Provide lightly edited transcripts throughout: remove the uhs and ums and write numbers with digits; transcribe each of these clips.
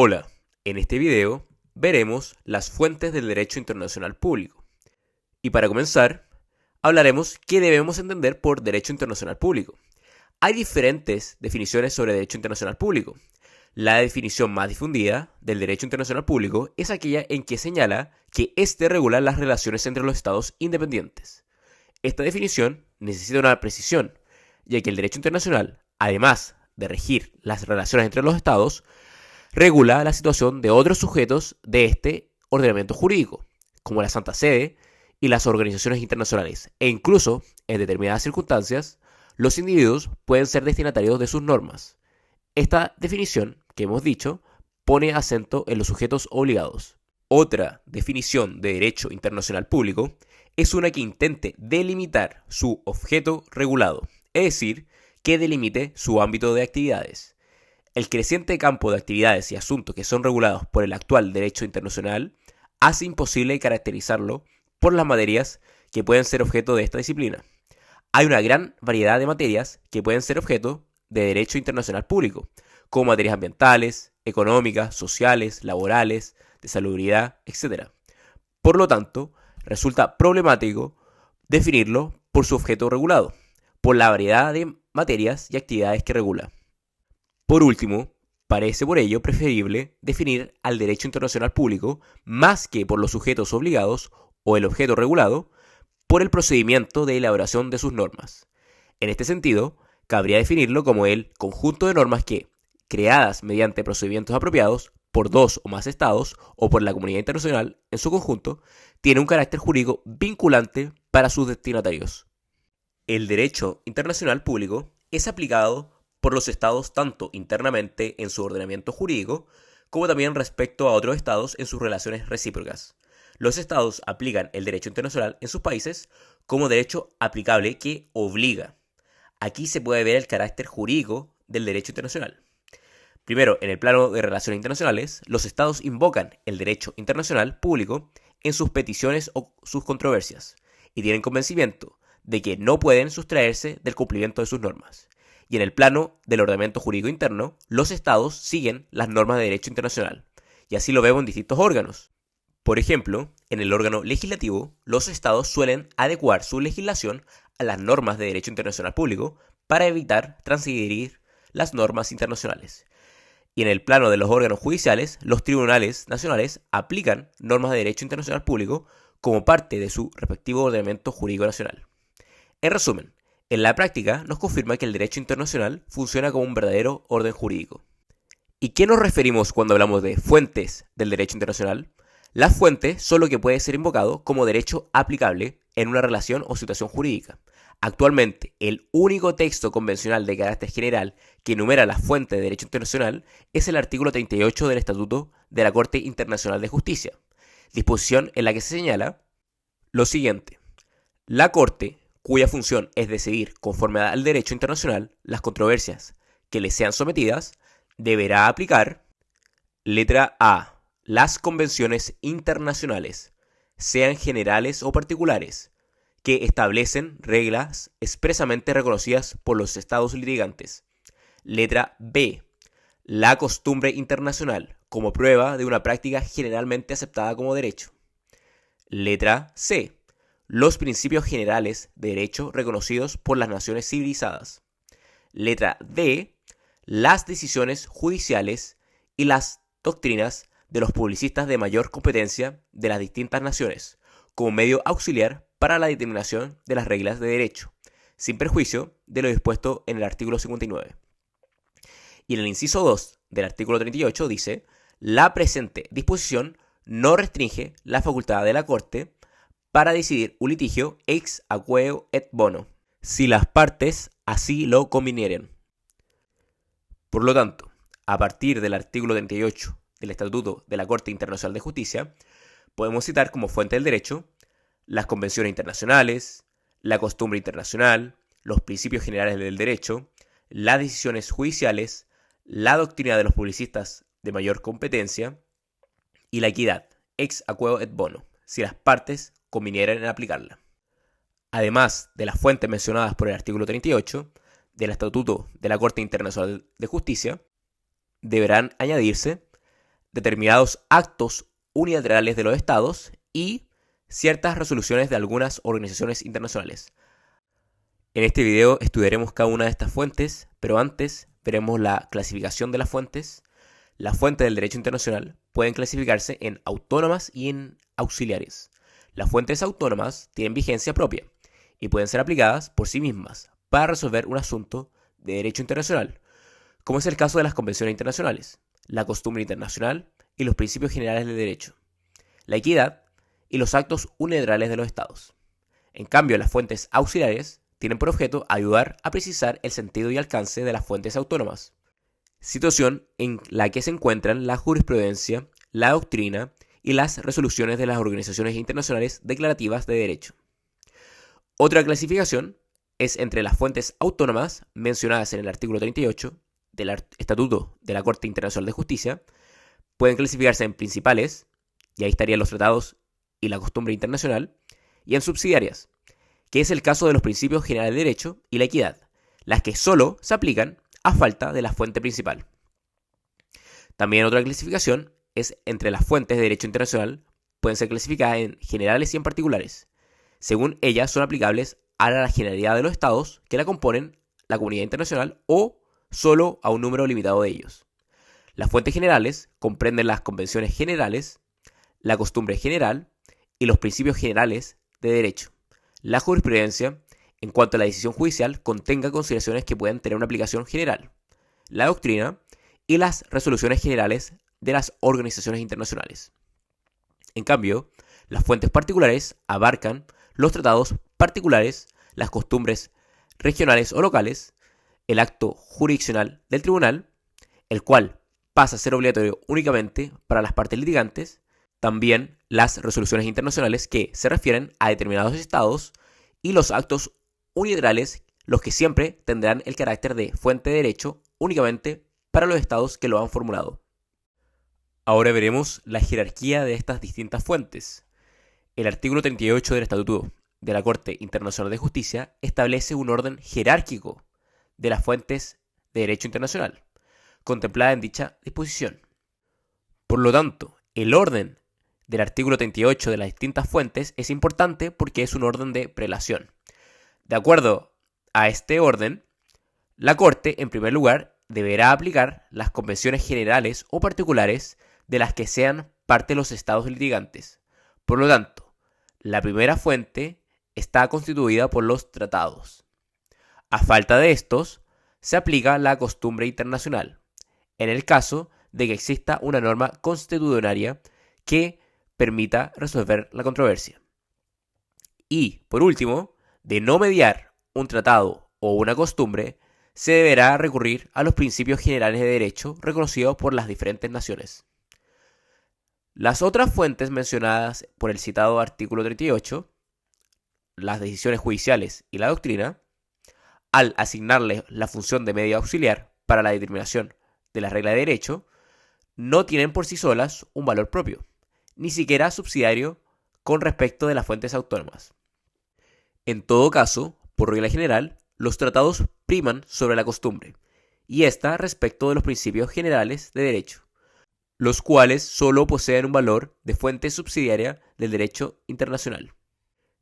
Hola, en este video veremos las fuentes del derecho internacional público. Y para comenzar, hablaremos qué debemos entender por derecho internacional público. Hay diferentes definiciones sobre derecho internacional público. La definición más difundida del derecho internacional público es aquella en que señala que éste regula las relaciones entre los estados independientes. Esta definición necesita una precisión, ya que el derecho internacional, además de regir las relaciones entre los estados, regula la situación de otros sujetos de este ordenamiento jurídico, como la Santa Sede y las organizaciones internacionales, e incluso, en determinadas circunstancias, los individuos pueden ser destinatarios de sus normas. Esta definición, que hemos dicho, pone acento en los sujetos obligados. Otra definición de derecho internacional público es una que intente delimitar su objeto regulado, es decir, que delimite su ámbito de actividades. El creciente campo de actividades y asuntos que son regulados por el actual derecho internacional hace imposible caracterizarlo por las materias que pueden ser objeto de esta disciplina. Hay una gran variedad de materias que pueden ser objeto de derecho internacional público, como materias ambientales, económicas, sociales, laborales, de salubridad, etc. Por lo tanto, resulta problemático definirlo por su objeto regulado, por la variedad de materias y actividades que regula. Por último, parece por ello preferible definir al derecho internacional público más que por los sujetos obligados o el objeto regulado, por el procedimiento de elaboración de sus normas. En este sentido, cabría definirlo como el conjunto de normas que, creadas mediante procedimientos apropiados por dos o más estados o por la comunidad internacional en su conjunto, tiene un carácter jurídico vinculante para sus destinatarios. El derecho internacional público es aplicado por los estados tanto internamente en su ordenamiento jurídico, como también respecto a otros estados en sus relaciones recíprocas. Los estados aplican el derecho internacional en sus países como derecho aplicable que obliga. Aquí se puede ver el carácter jurídico del derecho internacional. Primero, en el plano de relaciones internacionales, los estados invocan el derecho internacional público en sus peticiones o sus controversias, y tienen convencimiento de que no pueden sustraerse del cumplimiento de sus normas. Y en el plano del ordenamiento jurídico interno, los estados siguen las normas de derecho internacional. Y así lo vemos en distintos órganos. Por ejemplo, en el órgano legislativo, los estados suelen adecuar su legislación a las normas de derecho internacional público para evitar transgredir las normas internacionales. Y en el plano de los órganos judiciales, los tribunales nacionales aplican normas de derecho internacional público como parte de su respectivo ordenamiento jurídico nacional. En resumen, en la práctica nos confirma que el derecho internacional funciona como un verdadero orden jurídico. ¿Y qué nos referimos cuando hablamos de fuentes del derecho internacional? Las fuentes son lo que puede ser invocado como derecho aplicable en una relación o situación jurídica. Actualmente, el único texto convencional de carácter general que enumera las fuentes de derecho internacional es el artículo 38 del Estatuto de la Corte Internacional de Justicia, disposición en la que se señala lo siguiente: la Corte, cuya función es decidir conforme al derecho internacional las controversias que le sean sometidas, deberá aplicar, letra A, las convenciones internacionales, sean generales o particulares, que establecen reglas expresamente reconocidas por los estados litigantes. Letra B, la costumbre internacional, como prueba de una práctica generalmente aceptada como derecho. Letra C, los principios generales de derecho reconocidos por las naciones civilizadas. Letra D, las decisiones judiciales y las doctrinas de los publicistas de mayor competencia de las distintas naciones, como medio auxiliar para la determinación de las reglas de derecho, sin perjuicio de lo dispuesto en el artículo 59. Y en el inciso 2 del artículo 38 dice: la presente disposición no restringe la facultad de la Corte para decidir un litigio ex aequo et bono, si las partes así lo convinieren. Por lo tanto, a partir del artículo 38 del Estatuto de la Corte Internacional de Justicia, podemos citar como fuente del derecho las convenciones internacionales, la costumbre internacional, los principios generales del derecho, las decisiones judiciales, la doctrina de los publicistas de mayor competencia y la equidad, ex aequo et bono, si las partes convinieran en aplicarla. Además de las fuentes mencionadas por el artículo 38 del Estatuto de la Corte Internacional de Justicia, deberán añadirse determinados actos unilaterales de los estados y ciertas resoluciones de algunas organizaciones internacionales. En este video estudiaremos cada una de estas fuentes, pero antes veremos la clasificación de las fuentes. Las fuentes del derecho internacional pueden clasificarse en autónomas y en auxiliares. Las fuentes autónomas tienen vigencia propia y pueden ser aplicadas por sí mismas para resolver un asunto de derecho internacional, como es el caso de las convenciones internacionales, la costumbre internacional y los principios generales del derecho, la equidad y los actos unilaterales de los estados. En cambio, las fuentes auxiliares tienen por objeto ayudar a precisar el sentido y alcance de las fuentes autónomas, situación en la que se encuentran la jurisprudencia, la doctrina y las resoluciones de las organizaciones internacionales declarativas de derecho. Otra clasificación es entre las fuentes autónomas mencionadas en el artículo 38 del Estatuto de la Corte Internacional de Justicia. Pueden clasificarse en principales, y ahí estarían los tratados y la costumbre internacional, y en subsidiarias, que es el caso de los principios generales de derecho y la equidad, las que solo se aplican a falta de la fuente principal. También otra clasificación es entre las fuentes de derecho internacional, pueden ser clasificadas en generales y en particulares. Según ellas son aplicables a la generalidad de los estados que la componen, la comunidad internacional, o solo a un número limitado de ellos. Las fuentes generales comprenden las convenciones generales, la costumbre general y los principios generales de derecho. La jurisprudencia, en cuanto a la decisión judicial, contenga consideraciones que puedan tener una aplicación general. La doctrina y las resoluciones generales de las organizaciones internacionales. En cambio, las fuentes particulares abarcan los tratados particulares, las costumbres regionales o locales, el acto jurisdiccional del tribunal, el cual pasa a ser obligatorio únicamente para las partes litigantes, también las resoluciones internacionales que se refieren a determinados estados y los actos unilaterales, los que siempre tendrán el carácter de fuente de derecho únicamente para los estados que lo han formulado. Ahora veremos la jerarquía de estas distintas fuentes. El artículo 38 del Estatuto de la Corte Internacional de Justicia establece un orden jerárquico de las fuentes de derecho internacional, contemplada en dicha disposición. Por lo tanto, el orden del artículo 38 de las distintas fuentes es importante porque es un orden de prelación. De acuerdo a este orden, la Corte, en primer lugar, deberá aplicar las convenciones generales o particulares de las que sean parte los estados litigantes. Por lo tanto, la primera fuente está constituida por los tratados. A falta de estos, se aplica la costumbre internacional, en el caso de que exista una norma constitucionaria que permita resolver la controversia. Y, por último, de no mediar un tratado o una costumbre, se deberá recurrir a los principios generales de derecho reconocidos por las diferentes naciones. Las otras fuentes mencionadas por el citado artículo 38, las decisiones judiciales y la doctrina, al asignarles la función de medio auxiliar para la determinación de la regla de derecho, no tienen por sí solas un valor propio, ni siquiera subsidiario con respecto de las fuentes autónomas. En todo caso, por regla general, los tratados priman sobre la costumbre, y esta respecto de los principios generales de derecho, los cuales solo poseen un valor de fuente subsidiaria del derecho internacional.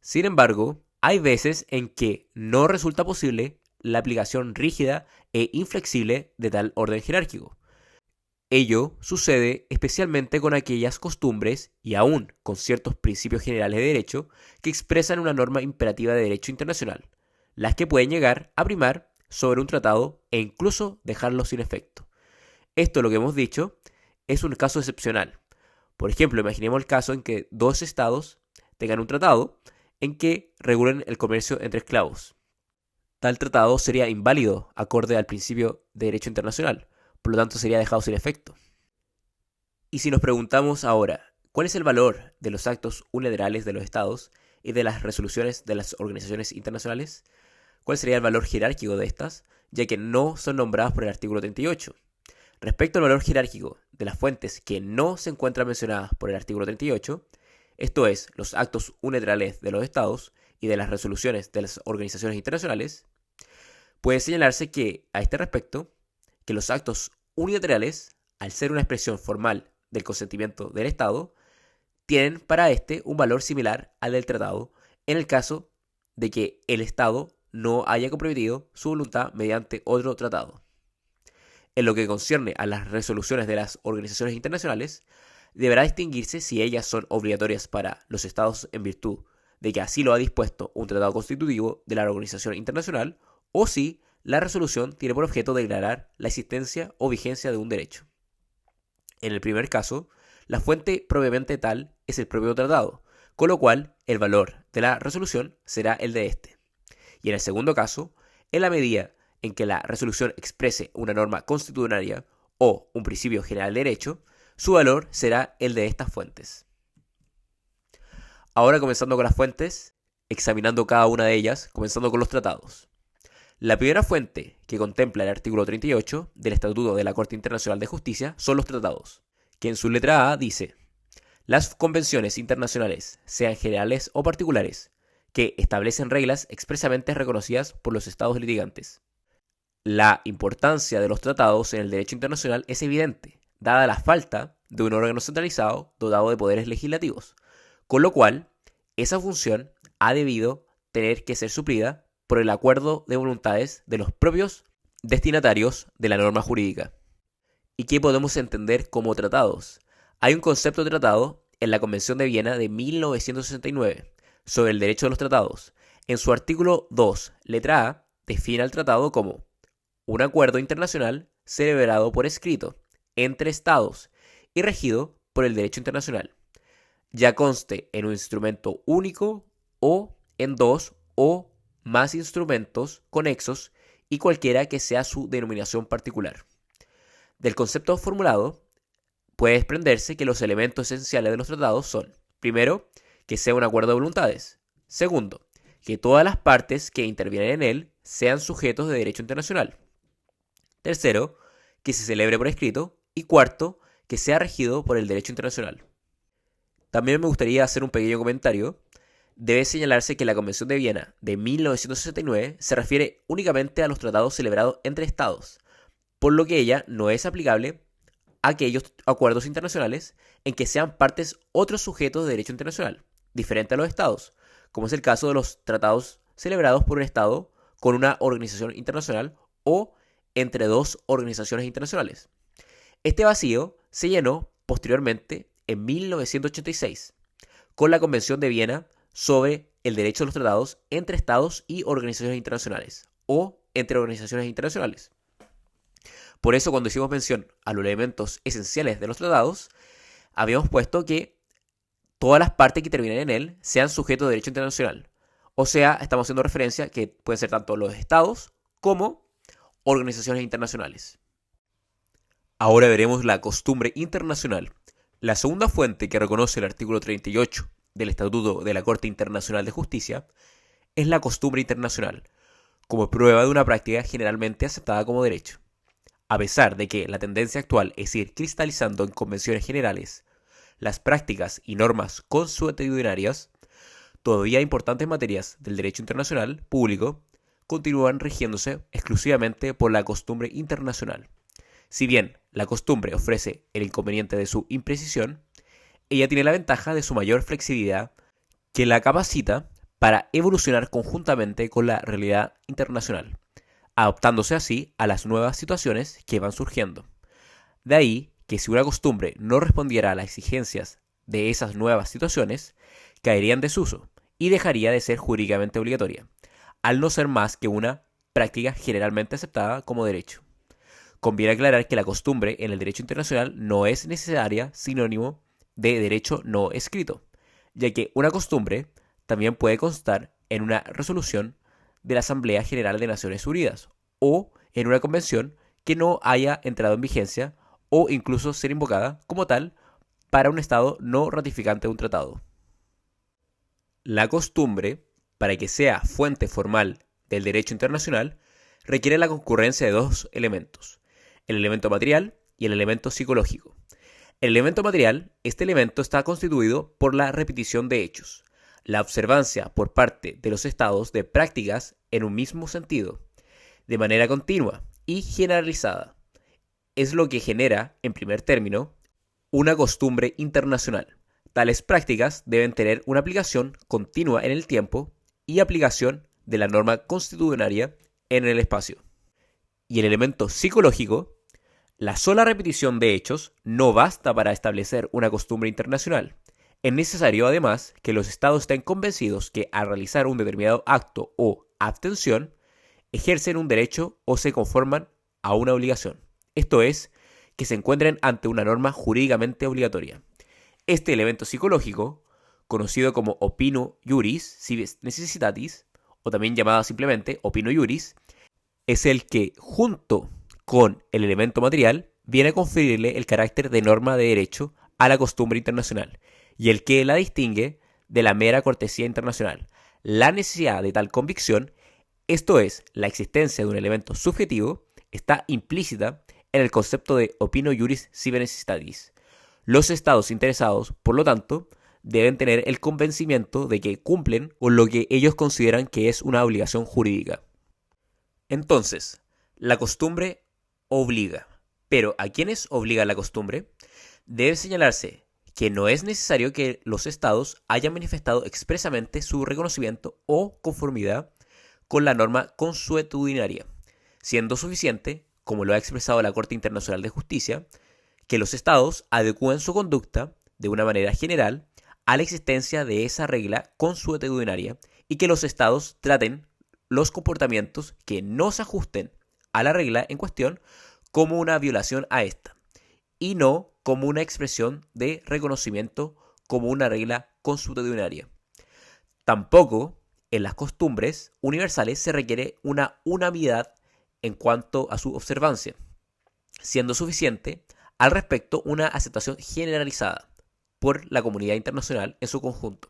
Sin embargo, hay veces en que no resulta posible la aplicación rígida e inflexible de tal orden jerárquico. Ello sucede especialmente con aquellas costumbres y aún con ciertos principios generales de derecho que expresan una norma imperativa de derecho internacional, las que pueden llegar a primar sobre un tratado e incluso dejarlo sin efecto. Esto, lo que hemos dicho, es un caso excepcional. Por ejemplo, imaginemos el caso en que dos estados tengan un tratado en que regulen el comercio entre esclavos. Tal tratado sería inválido acorde al principio de derecho internacional, por lo tanto sería dejado sin efecto. Y si nos preguntamos ahora, ¿cuál es el valor de los actos unilaterales de los estados y de las resoluciones de las organizaciones internacionales? ¿Cuál sería el valor jerárquico de estas, ya que no son nombradas por el artículo 38? Respecto al valor jerárquico de las fuentes que no se encuentran mencionadas por el artículo 38, esto es, los actos unilaterales de los estados y de las resoluciones de las organizaciones internacionales, puede señalarse que, a este respecto, que los actos unilaterales, al ser una expresión formal del consentimiento del Estado tienen para este un valor similar al del tratado en el caso de que el Estado no haya comprometido su voluntad mediante otro tratado. En lo que concierne a las resoluciones de las organizaciones internacionales, deberá distinguirse si ellas son obligatorias para los Estados en virtud de que así lo ha dispuesto un tratado constitutivo de la organización internacional, o si la resolución tiene por objeto declarar la existencia o vigencia de un derecho. En el primer caso, la fuente propiamente tal es el propio tratado, con lo cual el valor de la resolución será el de este. Y en el segundo caso, en la medida en que la resolución exprese una norma constitucional o un principio general de derecho, su valor será el de estas fuentes. Ahora comenzando con las fuentes, examinando cada una de ellas, comenzando con los tratados. La primera fuente que contempla el artículo 38 del Estatuto de la Corte Internacional de Justicia son los tratados, que en su letra A dice: las convenciones internacionales, sean generales o particulares, que establecen reglas expresamente reconocidas por los estados litigantes. La importancia de los tratados en el derecho internacional es evidente, dada la falta de un órgano centralizado dotado de poderes legislativos, con lo cual esa función ha debido tener que ser suplida por el acuerdo de voluntades de los propios destinatarios de la norma jurídica. ¿Y qué podemos entender como tratados? Hay un concepto de tratado en la Convención de Viena de 1969 sobre el derecho de los tratados. En su artículo 2, letra A, define al tratado como un acuerdo internacional celebrado por escrito entre estados y regido por el derecho internacional, ya conste en un instrumento único o en dos o más instrumentos conexos y cualquiera que sea su denominación particular. Del concepto formulado puede desprenderse que los elementos esenciales de los tratados son: primero, que sea un acuerdo de voluntades; segundo, que todas las partes que intervienen en él sean sujetos de derecho internacional; tercero, que se celebre por escrito; y cuarto, que sea regido por el derecho internacional. También me gustaría hacer un pequeño comentario. Debe señalarse que la Convención de Viena de 1969 se refiere únicamente a los tratados celebrados entre estados, por lo que ella no es aplicable a aquellos acuerdos internacionales en que sean partes otros sujetos de derecho internacional, diferente a los estados, como es el caso de los tratados celebrados por un estado con una organización internacional o entre dos organizaciones internacionales. Este vacío se llenó posteriormente en 1986 con la Convención de Viena sobre el derecho de los tratados entre estados y organizaciones internacionales o entre organizaciones internacionales. Por eso, cuando hicimos mención a los elementos esenciales de los tratados, habíamos puesto que todas las partes que intervienen en él sean sujetos de derecho internacional. O sea, estamos haciendo referencia a que pueden ser tanto los estados como organizaciones internacionales. Ahora veremos la costumbre internacional. La segunda fuente que reconoce el artículo 38 del Estatuto de la Corte Internacional de Justicia es la costumbre internacional, como prueba de una práctica generalmente aceptada como derecho. A pesar de que la tendencia actual es ir cristalizando en convenciones generales las prácticas y normas consuetudinarias, todavía importantes materias del derecho internacional público continúan rigiéndose exclusivamente por la costumbre internacional. Si bien la costumbre ofrece el inconveniente de su imprecisión, ella tiene la ventaja de su mayor flexibilidad, que la capacita para evolucionar conjuntamente con la realidad internacional, adaptándose así a las nuevas situaciones que van surgiendo. De ahí que si una costumbre no respondiera a las exigencias de esas nuevas situaciones, caería en desuso y dejaría de ser jurídicamente obligatoria, al no ser más que una práctica generalmente aceptada como derecho. Conviene aclarar que la costumbre en el derecho internacional no es necesaria sinónimo de derecho no escrito, ya que una costumbre también puede constar en una resolución de la Asamblea General de Naciones Unidas o en una convención que no haya entrado en vigencia o incluso ser invocada como tal para un Estado no ratificante de un tratado. La costumbre, para que sea fuente formal del derecho internacional, requiere la concurrencia de dos elementos: el elemento material y el elemento psicológico. El elemento material, este elemento está constituido por la repetición de hechos, la observancia por parte de los estados de prácticas en un mismo sentido, de manera continua y generalizada. Es lo que genera, en primer término, Una costumbre internacional. Tales prácticas deben tener una aplicación continua en el tiempo y aplicación de la norma constitucionaria en el espacio. Y el elemento psicológico, la sola repetición de hechos no basta para establecer una costumbre internacional. Es necesario además que los estados estén convencidos que al realizar un determinado acto o abstención, ejercen un derecho o se conforman a una obligación. Esto es, que se encuentren ante una norma jurídicamente obligatoria. Este elemento psicológico, conocido como opinio juris civis necessitatis, o también llamado simplemente opinio juris, es el que, junto con el elemento material, viene a conferirle el carácter de norma de derecho a la costumbre internacional, y el que la distingue de la mera cortesía internacional. La necesidad de tal convicción, esto es, la existencia de un elemento subjetivo, está implícita en el concepto de opinio juris sive necessitatis. Los estados interesados, por lo tanto, deben tener el convencimiento de que cumplen con lo que ellos consideran que es una obligación jurídica. Entonces, la costumbre obliga. Pero ¿a quiénes obliga la costumbre? Debe señalarse que no es necesario que los estados hayan manifestado expresamente su reconocimiento o conformidad con la norma consuetudinaria, siendo suficiente, como lo ha expresado la Corte Internacional de Justicia, que los estados adecúen su conducta de una manera general a la existencia de esa regla consuetudinaria y que los estados traten los comportamientos que no se ajusten a la regla en cuestión como una violación a esta y no como una expresión de reconocimiento como una regla consuetudinaria. Tampoco en las costumbres universales se requiere una unanimidad en cuanto a su observancia, siendo suficiente al respecto una aceptación generalizada por la comunidad internacional en su conjunto.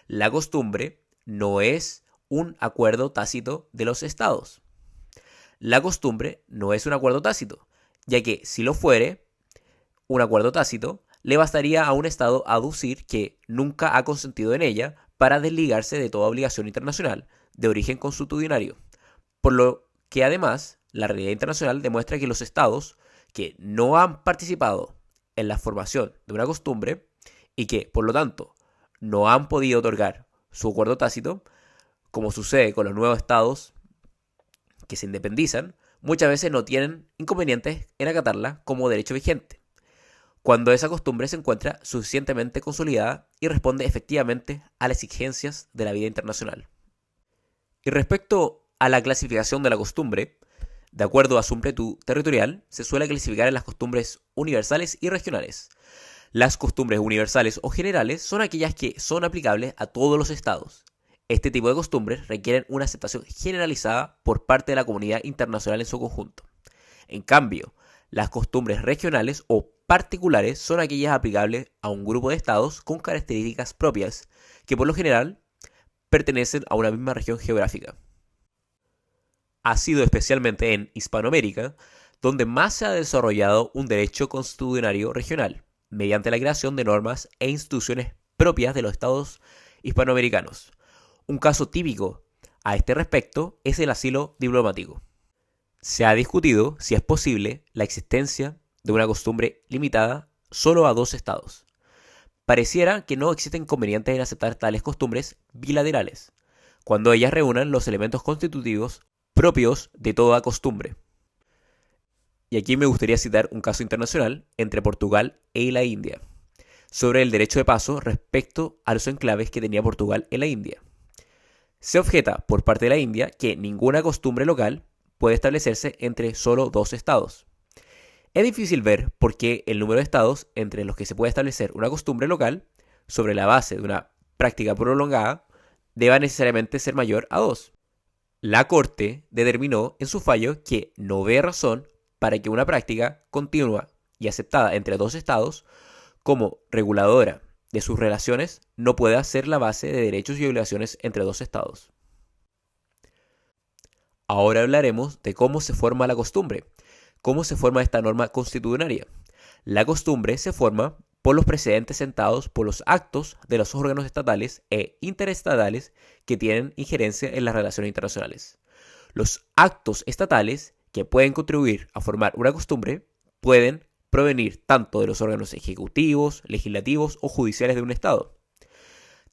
La costumbre no es un acuerdo tácito de los estados. La costumbre no es un acuerdo tácito, ya que si lo fuere un acuerdo tácito, le bastaría a un estado aducir que nunca ha consentido en ella para desligarse de toda obligación internacional de origen consuetudinario, por lo que además la realidad internacional demuestra que los estados que no han participado en la formación de una costumbre y que, por lo tanto, no han podido otorgar su acuerdo tácito, como sucede con los nuevos estados que se independizan, muchas veces no tienen inconvenientes en acatarla como derecho vigente, cuando esa costumbre se encuentra suficientemente consolidada y responde efectivamente a las exigencias de la vida internacional. Y respecto a la clasificación de la costumbre, de acuerdo a su amplitud territorial, se suele clasificar en las costumbres universales y regionales. Las costumbres universales o generales son aquellas que son aplicables a todos los estados. Este tipo de costumbres requieren una aceptación generalizada por parte de la comunidad internacional en su conjunto. En cambio, las costumbres regionales o particulares son aquellas aplicables a un grupo de estados con características propias, que por lo general pertenecen a una misma región geográfica. Ha sido especialmente en Hispanoamérica donde más se ha desarrollado un derecho constitucionario regional, mediante la creación de normas e instituciones propias de los estados hispanoamericanos. Un caso típico a este respecto es el asilo diplomático. Se ha discutido si es posible la existencia de una costumbre limitada solo a 2 estados. Pareciera que no existen inconvenientes en aceptar tales costumbres bilaterales, cuando ellas reúnan los elementos constitutivos propios de toda costumbre. Y aquí me gustaría citar un caso internacional entre Portugal y la India, sobre el derecho de paso respecto a los enclaves que tenía Portugal en la India. Se objeta por parte de la India que ninguna costumbre local puede establecerse entre solo 2 estados. Es difícil ver por qué el número de estados entre los que se puede establecer una costumbre local sobre la base de una práctica prolongada deba necesariamente ser mayor a 2. La Corte determinó en su fallo que no ve razón para que una práctica continua y aceptada entre 2 estados como reguladora de sus relaciones no pueda ser la base de derechos y obligaciones entre 2 estados. Ahora hablaremos de cómo se forma la costumbre, cómo se forma esta norma constitucionaria. La costumbre se forma por los precedentes sentados por los actos de los órganos estatales e interestatales que tienen injerencia en las relaciones internacionales. Los actos estatales que pueden contribuir a formar una costumbre pueden provenir tanto de los órganos ejecutivos, legislativos o judiciales de un Estado.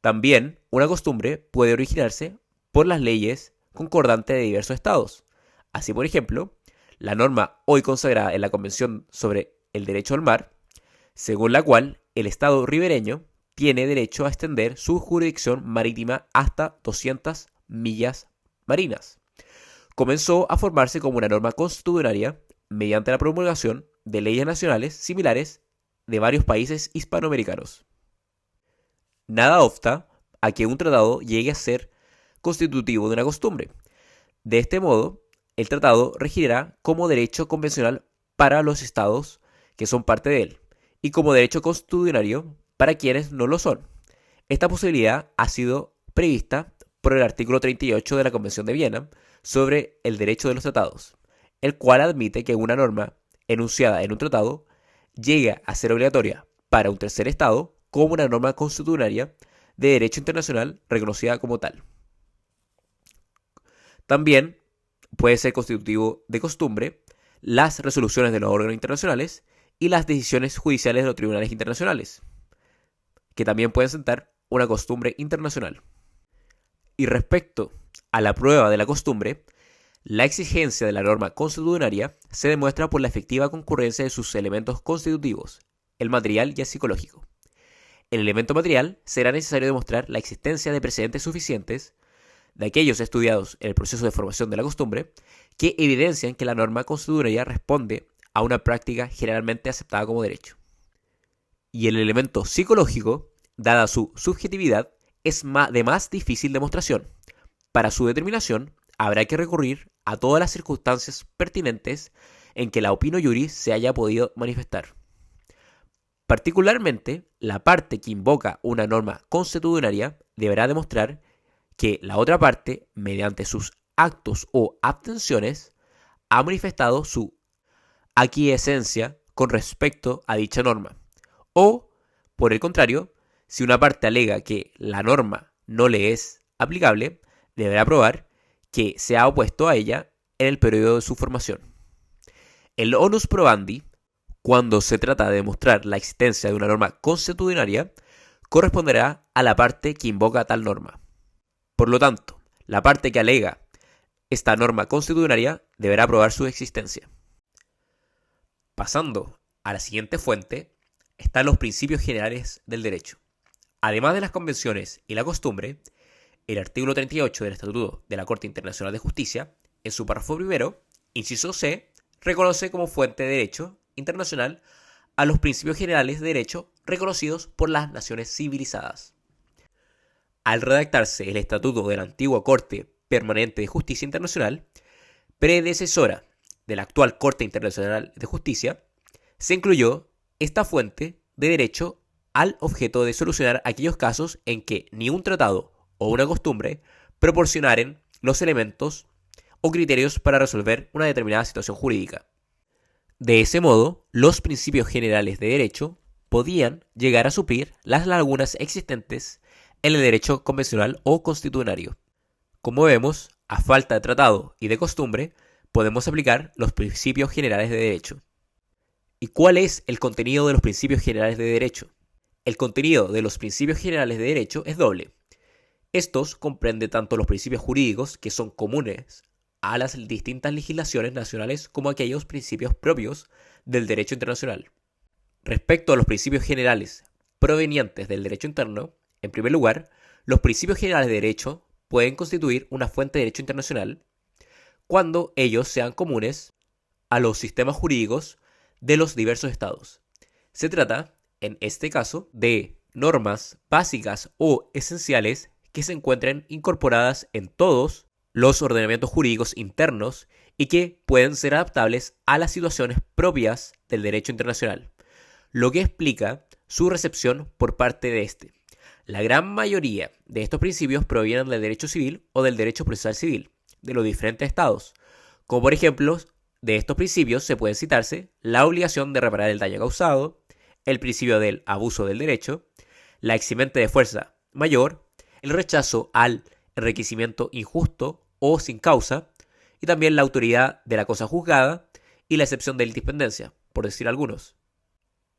También, una costumbre puede originarse por las leyes concordantes de diversos estados. Así, por ejemplo, la norma hoy consagrada en la Convención sobre el Derecho al Mar, según la cual el Estado ribereño tiene derecho a extender su jurisdicción marítima hasta 200 millas marinas. Comenzó a formarse como una norma constitucionaria mediante la promulgación de leyes nacionales similares de varios países hispanoamericanos. Nada obsta a que un tratado llegue a ser constitutivo de una costumbre. De este modo, el tratado regirá como derecho convencional para los estados que son parte de él y como derecho constitucionario para quienes no lo son. Esta posibilidad ha sido prevista por el artículo 38 de la Convención de Viena sobre el derecho de los tratados, el cual admite que una norma enunciada en un tratado llegue a ser obligatoria para un tercer estado como una norma constitucionaria de derecho internacional reconocida como tal. También puede ser constitutivo de costumbre las resoluciones de los órganos internacionales y las decisiones judiciales de los tribunales internacionales, que también pueden sentar una costumbre internacional. Y respecto a la prueba de la costumbre, la exigencia de la norma constitucionaria se demuestra por la efectiva concurrencia de sus elementos constitutivos, el material y el psicológico. En el elemento material será necesario demostrar la existencia de precedentes suficientes de aquellos estudiados en el proceso de formación de la costumbre que evidencian que la norma constitucionaria responde a una práctica generalmente aceptada como derecho. Y el elemento psicológico, dada su subjetividad, es de más difícil demostración. Para su determinación, habrá que recurrir a todas las circunstancias pertinentes en que la opinio iuris se haya podido manifestar. Particularmente, la parte que invoca una norma constitucionaria deberá demostrar que la otra parte, mediante sus actos o abstenciones, ha manifestado su aquiescencia con respecto a dicha norma. O, por el contrario, si una parte alega que la norma no le es aplicable, deberá probar que se ha opuesto a ella en el periodo de su formación. El onus probandi, cuando se trata de demostrar la existencia de una norma constitucionaria, corresponderá a la parte que invoca tal norma. Por lo tanto, la parte que alega esta norma constitucionaria deberá probar su existencia. Pasando a la siguiente fuente, están los principios generales del derecho. Además de las convenciones y la costumbre, el artículo 38 del Estatuto de la Corte Internacional de Justicia, en su párrafo primero, inciso C, reconoce como fuente de derecho internacional a los principios generales de derecho reconocidos por las naciones civilizadas. Al redactarse el Estatuto de la antigua Corte Permanente de Justicia Internacional, predecesora de la actual Corte Internacional de Justicia, se incluyó esta fuente de derecho al objeto de solucionar aquellos casos en que ni un tratado o una costumbre proporcionaren los elementos o criterios para resolver una determinada situación jurídica. De ese modo, los principios generales de derecho podían llegar a suplir las lagunas existentes en el derecho convencional o constitucionario. Como vemos, a falta de tratado y de costumbre, podemos aplicar los principios generales de derecho. ¿Y cuál es el contenido de los principios generales de derecho? El contenido de los principios generales de derecho es doble. Estos comprenden tanto los principios jurídicos que son comunes a las distintas legislaciones nacionales como aquellos principios propios del derecho internacional. Respecto a los principios generales provenientes del derecho interno, en primer lugar, los principios generales de derecho pueden constituir una fuente de derecho internacional cuando ellos sean comunes a los sistemas jurídicos de los diversos estados. Se trata, en este caso, de normas básicas o esenciales que se encuentren incorporadas en todos los ordenamientos jurídicos internos y que pueden ser adaptables a las situaciones propias del derecho internacional, lo que explica su recepción por parte de este. La gran mayoría de estos principios provienen del derecho civil o del derecho procesal civil de los diferentes estados, como por ejemplo, de estos principios se pueden citarse la obligación de reparar el daño causado, el principio del abuso del derecho, la eximente de fuerza mayor, el rechazo al enriquecimiento injusto o sin causa, y también la autoridad de la cosa juzgada y la excepción de la independencia, por decir algunos.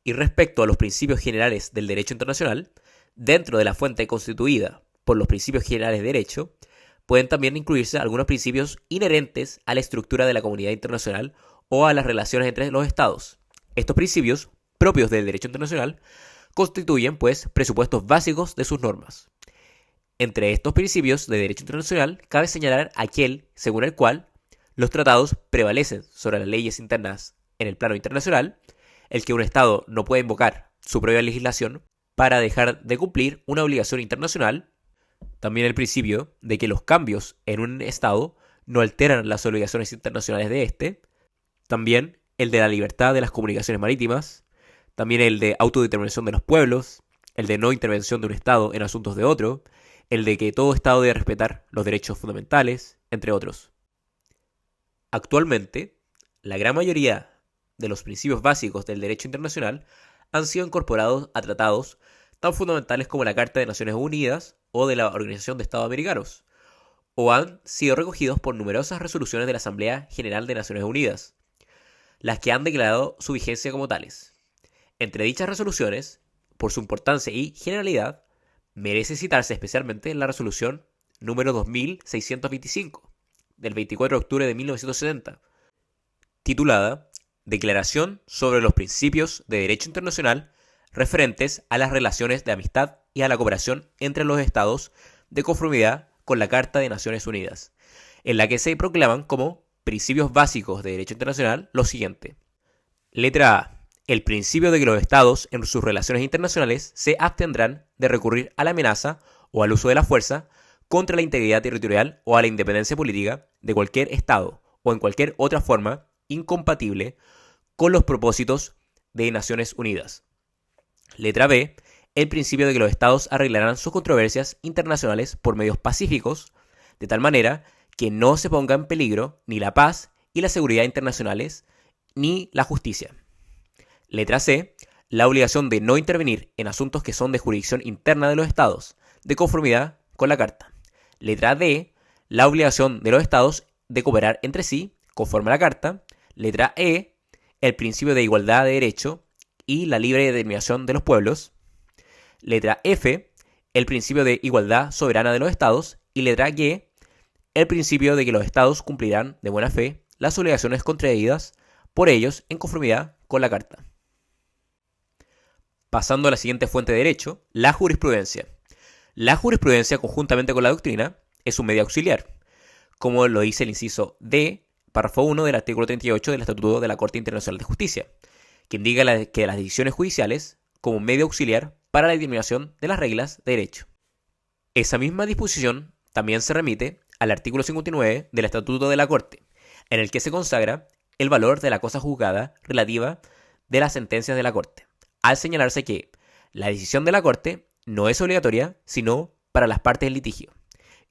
Y respecto a los principios generales del derecho internacional, dentro de la fuente constituida por los principios generales de derecho, pueden también incluirse algunos principios inherentes a la estructura de la comunidad internacional o a las relaciones entre los estados. Estos principios, propios del derecho internacional, constituyen, pues, presupuestos básicos de sus normas. Entre estos principios de derecho internacional, cabe señalar aquel según el cual los tratados prevalecen sobre las leyes internas en el plano internacional, el que un Estado no puede invocar su propia legislación para dejar de cumplir una obligación internacional, también el principio de que los cambios en un Estado no alteran las obligaciones internacionales de éste, también el de la libertad de las comunicaciones marítimas, también el de autodeterminación de los pueblos, el de no intervención de un Estado en asuntos de otro, el de que todo Estado debe respetar los derechos fundamentales, entre otros. Actualmente, la gran mayoría de los principios básicos del derecho internacional han sido incorporados a tratados tan fundamentales como la Carta de Naciones Unidas o de la Organización de Estados Americanos, o han sido recogidos por numerosas resoluciones de la Asamblea General de Naciones Unidas, las que han declarado su vigencia como tales. Entre dichas resoluciones, por su importancia y generalidad, merece citarse especialmente la resolución número 2625, del 24 de octubre de 1970, titulada Declaración sobre los principios de derecho internacional referentes a las relaciones de amistad y a la cooperación entre los estados de conformidad con la Carta de Naciones Unidas, en la que se proclaman como principios básicos de derecho internacional lo siguiente. Letra A. El principio de que los estados en sus relaciones internacionales se abstendrán de recurrir a la amenaza o al uso de la fuerza contra la integridad territorial o a la independencia política de cualquier estado o en cualquier otra forma incompatible con los propósitos de Naciones Unidas. Letra B. El principio de que los estados arreglarán sus controversias internacionales por medios pacíficos, de tal manera que no se ponga en peligro ni la paz y la seguridad internacionales, ni la justicia. Letra C. La obligación de no intervenir en asuntos que son de jurisdicción interna de los estados, de conformidad con la Carta. Letra D. La obligación de los estados de cooperar entre sí, conforme a la Carta. Letra E. El principio de igualdad de derecho y la libre determinación de los pueblos. Letra F. El principio de igualdad soberana de los estados. Y letra G. El principio de que los estados cumplirán de buena fe las obligaciones contraídas por ellos en conformidad con la Carta. Pasando a la siguiente fuente de derecho, la jurisprudencia. La jurisprudencia, conjuntamente con la doctrina, es un medio auxiliar, como lo dice el inciso D, párrafo 1 del artículo 38 del Estatuto de la Corte Internacional de Justicia, que indica que las decisiones judiciales como un medio auxiliar para la determinación de las reglas de derecho. Esa misma disposición también se remite al artículo 59 del Estatuto de la Corte, en el que se consagra el valor de la cosa juzgada relativa de las sentencias de la Corte, al señalarse que la decisión de la Corte no es obligatoria, sino para las partes del litigio,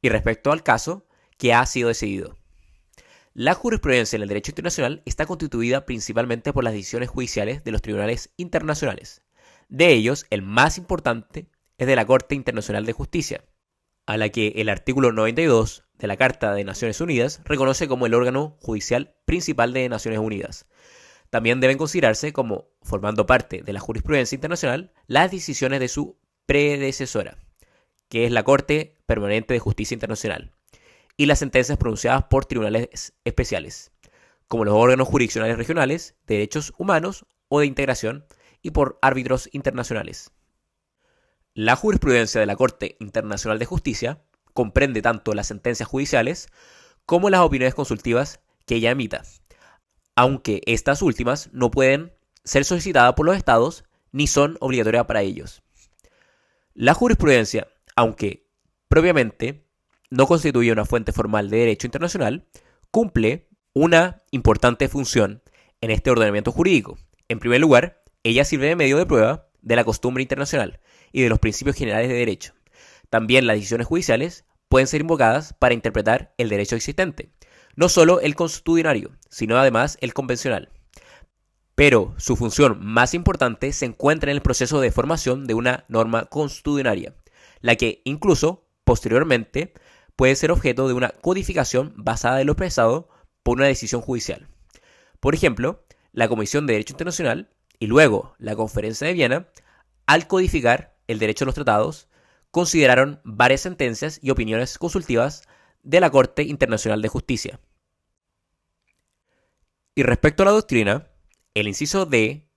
y respecto al caso que ha sido decidido. La jurisprudencia en el derecho internacional está constituida principalmente por las decisiones judiciales de los tribunales internacionales. De ellos, el más importante es de la Corte Internacional de Justicia, a la que el artículo 92 de la Carta de Naciones Unidas reconoce como el órgano judicial principal de Naciones Unidas. También deben considerarse como formando parte de la jurisprudencia internacional las decisiones de su predecesora, que es la Corte Permanente de Justicia Internacional, y las sentencias pronunciadas por tribunales especiales, como los órganos jurisdiccionales regionales de derechos humanos o de integración, y por árbitros internacionales. La jurisprudencia de la Corte Internacional de Justicia comprende tanto las sentencias judiciales como las opiniones consultivas que ella emita, aunque estas últimas no pueden ser solicitadas por los estados ni son obligatorias para ellos. La jurisprudencia, aunque propiamente no constituye una fuente formal de derecho internacional, cumple una importante función en este ordenamiento jurídico. En primer lugar, ella sirve de medio de prueba de la costumbre internacional y de los principios generales de derecho. También las decisiones judiciales pueden ser invocadas para interpretar el derecho existente, no solo el consuetudinario, sino además el convencional. Pero su función más importante se encuentra en el proceso de formación de una norma consuetudinaria, la que incluso, posteriormente, puede ser objeto de una codificación basada en lo expresado por una decisión judicial. Por ejemplo, la Comisión de Derecho Internacional y luego la Conferencia de Viena, al codificar el derecho de los tratados, consideraron varias sentencias y opiniones consultivas de la Corte Internacional de Justicia. Y respecto a la doctrina, el inciso D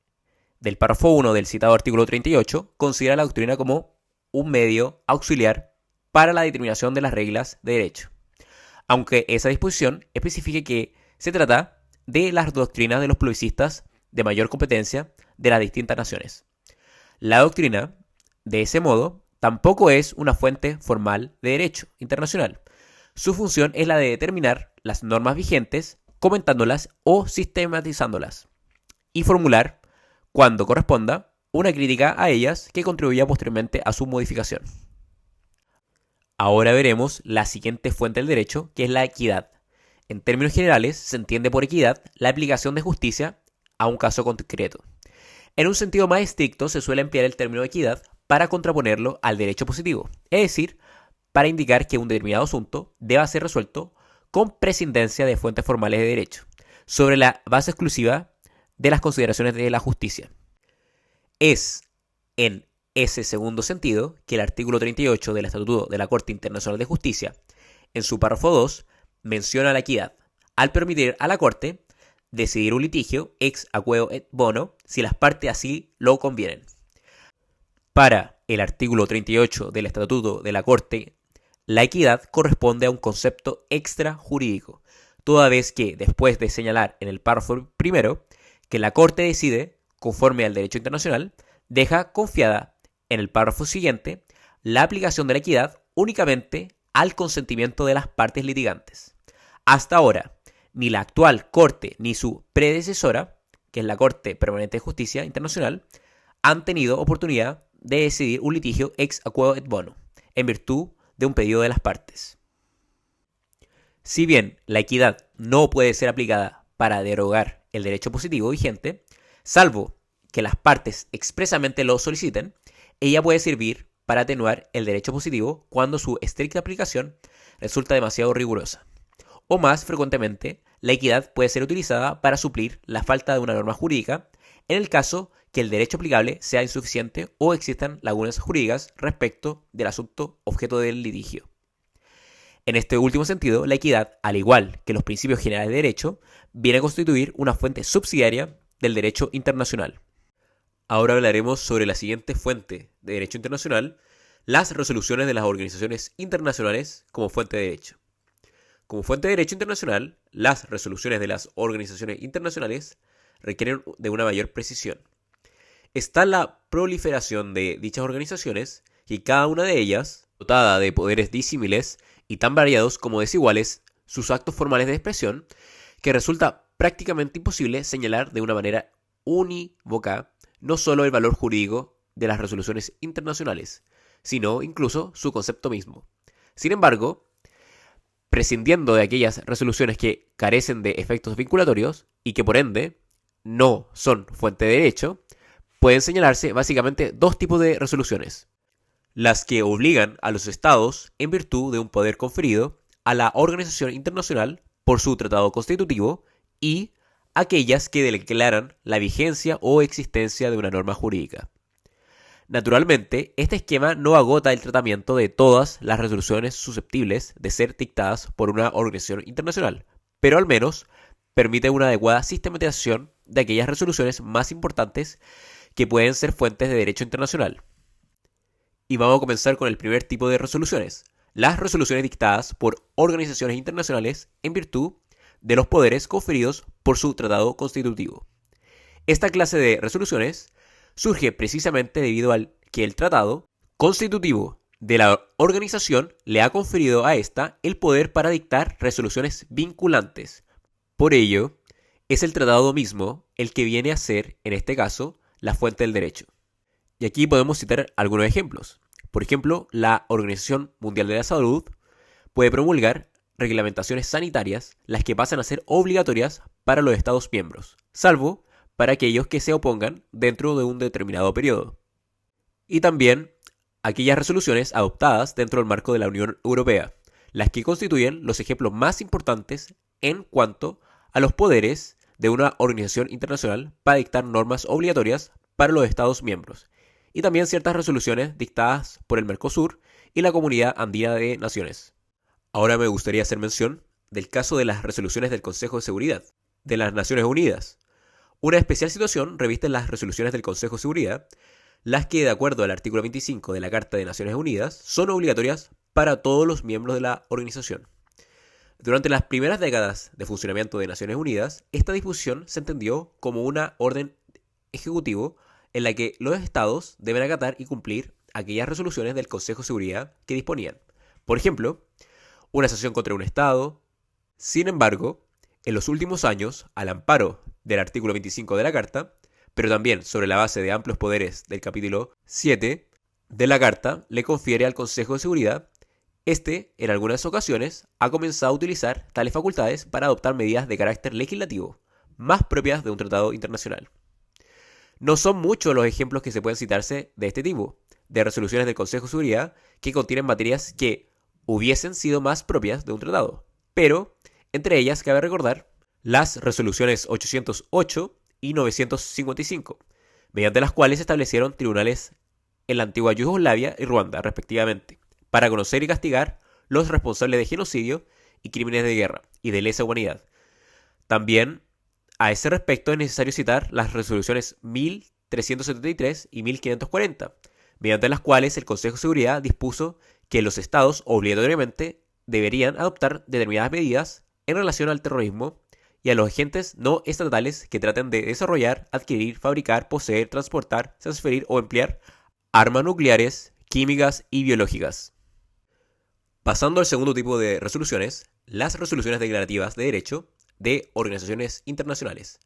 del párrafo 1 del citado artículo 38 considera la doctrina como un medio auxiliar para la determinación de las reglas de derecho, aunque esa disposición especifique que se trata de las doctrinas de los plebiscistas de mayor competencia de las distintas naciones. La doctrina, de ese modo, tampoco es una fuente formal de derecho internacional. Su función es la de determinar las normas vigentes, comentándolas o sistematizándolas, y formular, cuando corresponda, una crítica a ellas que contribuya posteriormente a su modificación. Ahora veremos la siguiente fuente del derecho, que es la equidad. En términos generales, se entiende por equidad la aplicación de justicia a un caso concreto. En un sentido más estricto, se suele emplear el término equidad para contraponerlo al derecho positivo, es decir, para indicar que un determinado asunto deba ser resuelto con prescindencia de fuentes formales de derecho, sobre la base exclusiva de las consideraciones de la justicia. Es en ese segundo sentido que el artículo 38 del Estatuto de la Corte Internacional de Justicia, en su párrafo 2, menciona la equidad, al permitir a la Corte decidir un litigio ex aequo et bono si las partes así lo convienen. Para el artículo 38 del Estatuto de la Corte, la equidad corresponde a un concepto extrajurídico, toda vez que, después de señalar en el párrafo primero que la Corte decide conforme al derecho internacional, deja confiada en el párrafo siguiente la aplicación de la equidad únicamente al consentimiento de las partes litigantes. Hasta ahora, ni la actual Corte ni su predecesora, que es la Corte Permanente de Justicia Internacional, han tenido oportunidad de decidir un litigio ex aequo et bono, en virtud de un pedido de las partes. Si bien la equidad no puede ser aplicada para derogar el derecho positivo vigente, salvo que las partes expresamente lo soliciten, ella puede servir para atenuar el derecho positivo cuando su estricta aplicación resulta demasiado rigurosa. O más frecuentemente, la equidad puede ser utilizada para suplir la falta de una norma jurídica en el caso que el derecho aplicable sea insuficiente o existan lagunas jurídicas respecto del asunto objeto del litigio. En este último sentido, la equidad, al igual que los principios generales de derecho, viene a constituir una fuente subsidiaria del derecho internacional. Ahora hablaremos sobre la siguiente fuente de derecho internacional, las resoluciones de las organizaciones internacionales como fuente de derecho. Como fuente de derecho internacional, las resoluciones de las organizaciones internacionales requieren de una mayor precisión. Está la proliferación de dichas organizaciones y cada una de ellas, dotada de poderes disímiles y tan variados como desiguales sus actos formales de expresión, que resulta prácticamente imposible señalar de una manera unívoca no solo el valor jurídico de las resoluciones internacionales, sino incluso su concepto mismo. Sin embargo, prescindiendo de aquellas resoluciones que carecen de efectos vinculatorios y que por ende no son fuente de derecho, pueden señalarse básicamente dos tipos de resoluciones: las que obligan a los estados en virtud de un poder conferido a la organización internacional por su tratado constitutivo y aquellas que declaran la vigencia o existencia de una norma jurídica. Naturalmente, este esquema no agota el tratamiento de todas las resoluciones susceptibles de ser dictadas por una organización internacional, pero al menos permite una adecuada sistematización de aquellas resoluciones más importantes que pueden ser fuentes de derecho internacional. Y vamos a comenzar con el primer tipo de resoluciones, las resoluciones dictadas por organizaciones internacionales en virtud de los poderes conferidos por su tratado constitutivo. Esta clase de resoluciones surge precisamente debido al que el tratado constitutivo de la organización le ha conferido a esta el poder para dictar resoluciones vinculantes. Por ello, es el tratado mismo el que viene a ser, en este caso, la fuente del derecho. Y aquí podemos citar algunos ejemplos. Por ejemplo, la Organización Mundial de la Salud puede promulgar reglamentaciones sanitarias, las que pasan a ser obligatorias para los Estados miembros, salvo para aquellos que se opongan dentro de un determinado periodo. Y también aquellas resoluciones adoptadas dentro del marco de la Unión Europea, las que constituyen los ejemplos más importantes en cuanto a los poderes de una organización internacional para dictar normas obligatorias para los Estados miembros, y también ciertas resoluciones dictadas por el Mercosur y la Comunidad Andina de Naciones. Ahora me gustaría hacer mención del caso de las resoluciones del Consejo de Seguridad de las Naciones Unidas. Una especial situación reviste en las resoluciones del Consejo de Seguridad, las que, de acuerdo al artículo 25 de la Carta de Naciones Unidas, son obligatorias para todos los miembros de la organización. Durante las primeras décadas de funcionamiento de Naciones Unidas, esta disposición se entendió como una orden ejecutivo en la que los estados deben acatar y cumplir aquellas resoluciones del Consejo de Seguridad que disponían. Por ejemplo, una sanción contra un estado. Sin embargo, en los últimos años, al amparo del artículo 25 de la Carta, pero también sobre la base de amplios poderes del capítulo 7 de la Carta, le confiere al Consejo de Seguridad. En algunas ocasiones, ha comenzado a utilizar tales facultades para adoptar medidas de carácter legislativo, más propias de un tratado internacional. No son muchos los ejemplos que se pueden citarse de este tipo, de resoluciones del Consejo de Seguridad que contienen materias que hubiesen sido más propias de un tratado, pero entre ellas cabe recordar las resoluciones 808 y 955, mediante las cuales se establecieron tribunales en la antigua Yugoslavia y Ruanda, respectivamente, para conocer y castigar los responsables de genocidio y crímenes de guerra y de lesa humanidad. También, a ese respecto, es necesario citar las resoluciones 1373 y 1540, mediante las cuales el Consejo de Seguridad dispuso que los estados obligatoriamente deberían adoptar determinadas medidas en relación al terrorismo y a los agentes no estatales que traten de desarrollar, adquirir, fabricar, poseer, transportar, transferir o emplear armas nucleares, químicas y biológicas. Pasando al segundo tipo de resoluciones, las resoluciones declarativas de derecho de organizaciones internacionales.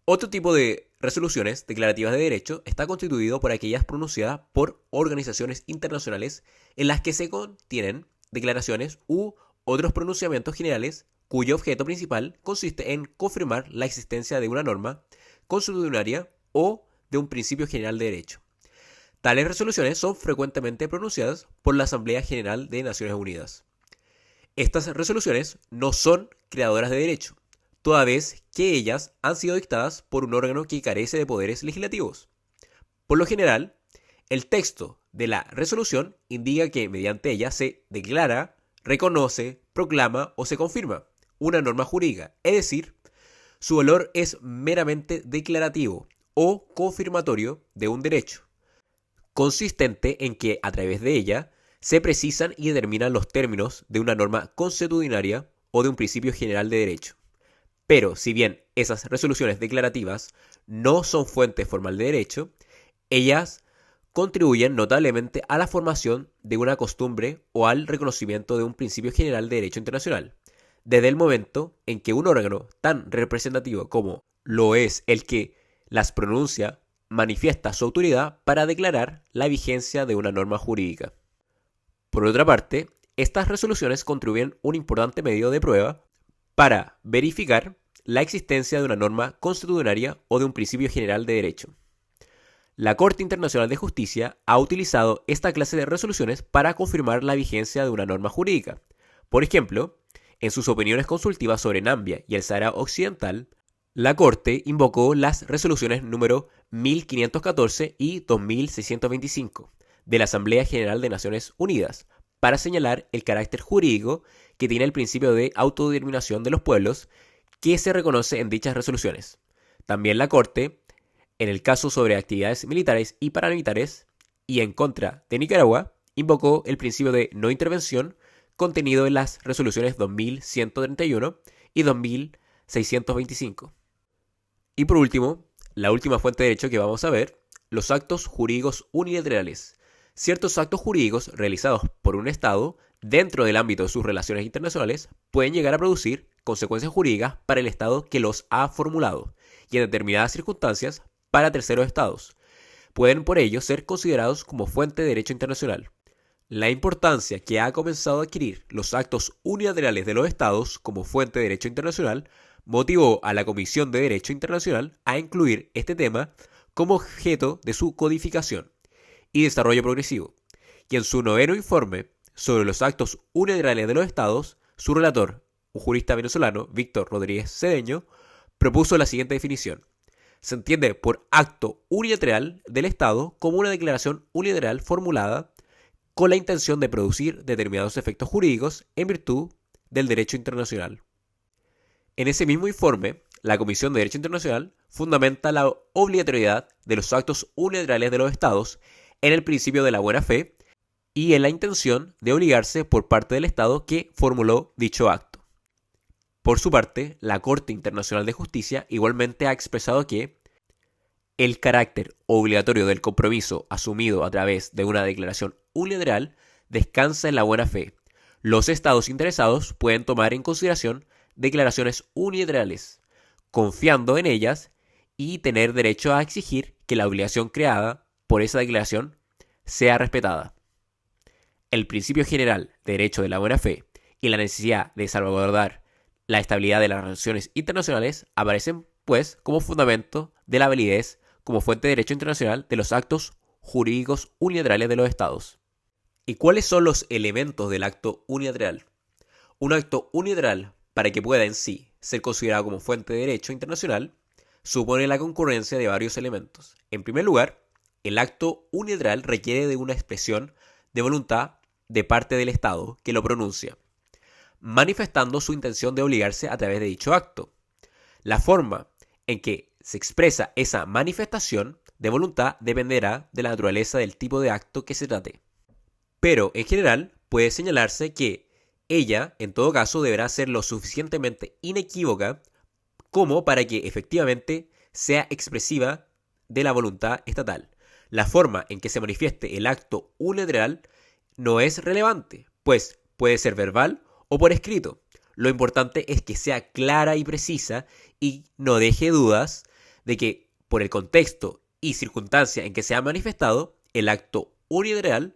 Otro tipo de resoluciones declarativas de derecho está constituido por aquellas pronunciadas por organizaciones internacionales en las que se contienen declaraciones u otros pronunciamientos generales cuyo objeto principal consiste en confirmar la existencia de una norma constitucionaria o de un principio general de derecho. Tales resoluciones son frecuentemente pronunciadas por la Asamblea General de Naciones Unidas. Estas resoluciones no son creadoras de derecho, toda vez que ellas han sido dictadas por un órgano que carece de poderes legislativos. Por lo general, el texto de la resolución indica que mediante ella se declara, reconoce, proclama o se confirma una norma jurídica, es decir, su valor es meramente declarativo o confirmatorio de un derecho, consistente en que a través de ella se precisan y determinan los términos de una norma consuetudinaria o de un principio general de derecho. Pero si bien esas resoluciones declarativas no son fuente formal de derecho, ellas contribuyen notablemente a la formación de una costumbre o al reconocimiento de un principio general de derecho internacional, desde el momento en que un órgano tan representativo como lo es el que las pronuncia manifiesta su autoridad para declarar la vigencia de una norma jurídica. Por otra parte, estas resoluciones contribuyen un importante medio de prueba para verificar la existencia de una norma constitucionaria o de un principio general de derecho. La Corte Internacional de Justicia ha utilizado esta clase de resoluciones para confirmar la vigencia de una norma jurídica. Por ejemplo, en sus opiniones consultivas sobre Nambia y el Sahara Occidental, la Corte invocó las resoluciones número 1514 y 2625 de la Asamblea General de Naciones Unidas para señalar el carácter jurídico que tiene el principio de autodeterminación de los pueblos que se reconoce en dichas resoluciones. También la Corte, en el caso sobre actividades militares y paramilitares y en contra de Nicaragua, invocó el principio de no intervención contenido en las resoluciones 2131 y 2625. Y por último, la última fuente de derecho que vamos a ver, los actos jurídicos unilaterales. Ciertos actos jurídicos realizados por un Estado dentro del ámbito de sus relaciones internacionales pueden llegar a producir consecuencias jurídicas para el Estado que los ha formulado y en determinadas circunstancias para terceros Estados. Pueden por ello ser considerados como fuente de derecho internacional. La importancia que ha comenzado a adquirir los actos unilaterales de los Estados como fuente de derecho internacional motivó a la Comisión de Derecho Internacional a incluir este tema como objeto de su codificación y desarrollo progresivo, y en su noveno informe sobre los actos unilaterales de los Estados, su relator, un jurista venezolano, Víctor Rodríguez Cedeño, propuso la siguiente definición. Se entiende por acto unilateral del Estado como una declaración unilateral formulada con la intención de producir determinados efectos jurídicos en virtud del derecho internacional. En ese mismo informe, la Comisión de Derecho Internacional fundamenta la obligatoriedad de los actos unilaterales de los Estados en el principio de la buena fe y en la intención de obligarse por parte del Estado que formuló dicho acto. Por su parte, la Corte Internacional de Justicia igualmente ha expresado que el carácter obligatorio del compromiso asumido a través de una declaración unilateral descansa en la buena fe. Los Estados interesados pueden tomar en consideración declaraciones unilaterales, confiando en ellas y tener derecho a exigir que la obligación creada por esa declaración sea respetada. El principio general de derecho de la buena fe y la necesidad de salvaguardar la estabilidad de las relaciones internacionales aparecen, pues, como fundamento de la validez como fuente de derecho internacional de los actos jurídicos unilaterales de los Estados. ¿Y cuáles son los elementos del acto unilateral? Un acto unilateral, para que pueda en sí ser considerado como fuente de derecho internacional, supone la concurrencia de varios elementos. En primer lugar, el acto unilateral requiere de una expresión de voluntad de parte del Estado que lo pronuncia, manifestando su intención de obligarse a través de dicho acto. La forma en que se expresa esa manifestación de voluntad dependerá de la naturaleza del tipo de acto que se trate. Pero, en general, puede señalarse que ella, en todo caso, deberá ser lo suficientemente inequívoca como para que efectivamente sea expresiva de la voluntad estatal. La forma en que se manifieste el acto unilateral no es relevante, pues puede ser verbal o por escrito. Lo importante es que sea clara y precisa y no deje dudas de que, por el contexto y circunstancia en que se ha manifestado, el acto unilateral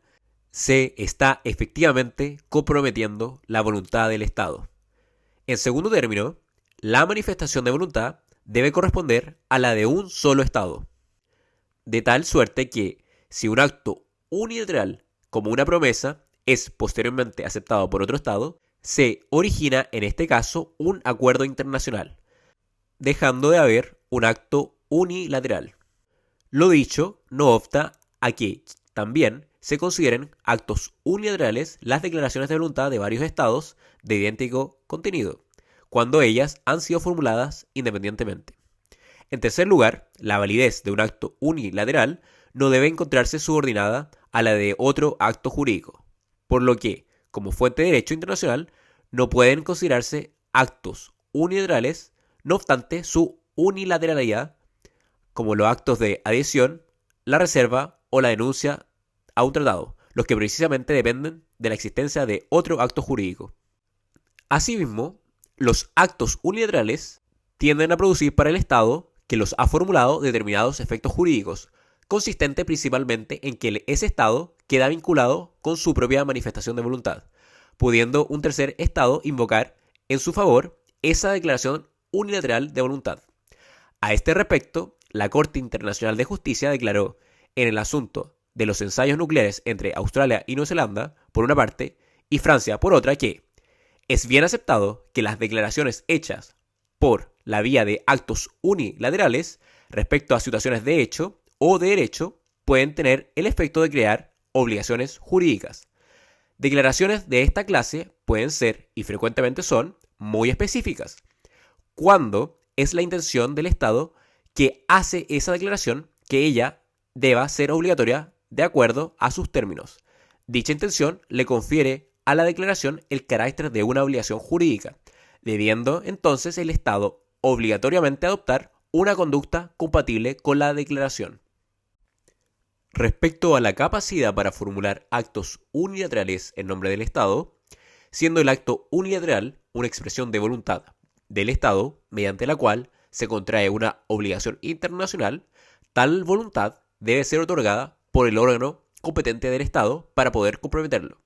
se está efectivamente comprometiendo la voluntad del Estado. En segundo término, la manifestación de voluntad debe corresponder a la de un solo Estado, de tal suerte que, si un acto unilateral, como una promesa, es posteriormente aceptado por otro Estado, se origina en este caso un acuerdo internacional, dejando de haber un acto unilateral. Lo dicho no obsta a que también se consideren actos unilaterales las declaraciones de voluntad de varios estados de idéntico contenido, cuando ellas han sido formuladas independientemente. En tercer lugar, la validez de un acto unilateral no debe encontrarse subordinada a la de otro acto jurídico, por lo que, como fuente de derecho internacional, no pueden considerarse actos unilaterales, no obstante su unilateralidad, como los actos de adhesión, la reserva o la denuncia a un tratado, los que precisamente dependen de la existencia de otro acto jurídico. Asimismo, los actos unilaterales tienden a producir para el Estado que los ha formulado determinados efectos jurídicos, consistente principalmente en que ese Estado queda vinculado con su propia manifestación de voluntad, pudiendo un tercer Estado invocar en su favor esa declaración unilateral de voluntad. A este respecto, la Corte Internacional de Justicia declaró en el asunto de los ensayos nucleares entre Australia y Nueva Zelanda, por una parte, y Francia, por otra, que es bien aceptado que las declaraciones hechas por la vía de actos unilaterales respecto a situaciones de hecho o de derecho pueden tener el efecto de crear obligaciones jurídicas. Declaraciones de esta clase pueden ser, y frecuentemente son, muy específicas, cuando es la intención del Estado que hace esa declaración que ella deba ser obligatoria de acuerdo a sus términos. Dicha intención le confiere a la declaración el carácter de una obligación jurídica, debiendo entonces el Estado obligatoriamente adoptar una conducta compatible con la declaración. Respecto a la capacidad para formular actos unilaterales en nombre del Estado, siendo el acto unilateral una expresión de voluntad del Estado mediante la cual se contrae una obligación internacional, tal voluntad debe ser otorgada por el órgano competente del Estado para poder comprometerlo.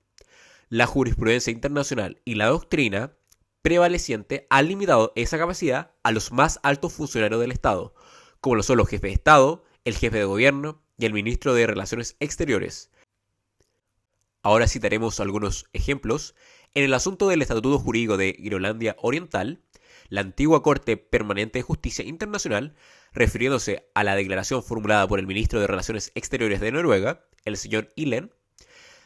La jurisprudencia internacional y la doctrina prevaleciente han limitado esa capacidad a los más altos funcionarios del Estado, como lo son los jefes de Estado, el jefe de gobierno y el ministro de Relaciones Exteriores. Ahora citaremos algunos ejemplos. En el asunto del Estatuto Jurídico de Groenlandia Oriental, la antigua Corte Permanente de Justicia Internacional, refiriéndose a la declaración formulada por el ministro de Relaciones Exteriores de Noruega, el señor Ilen,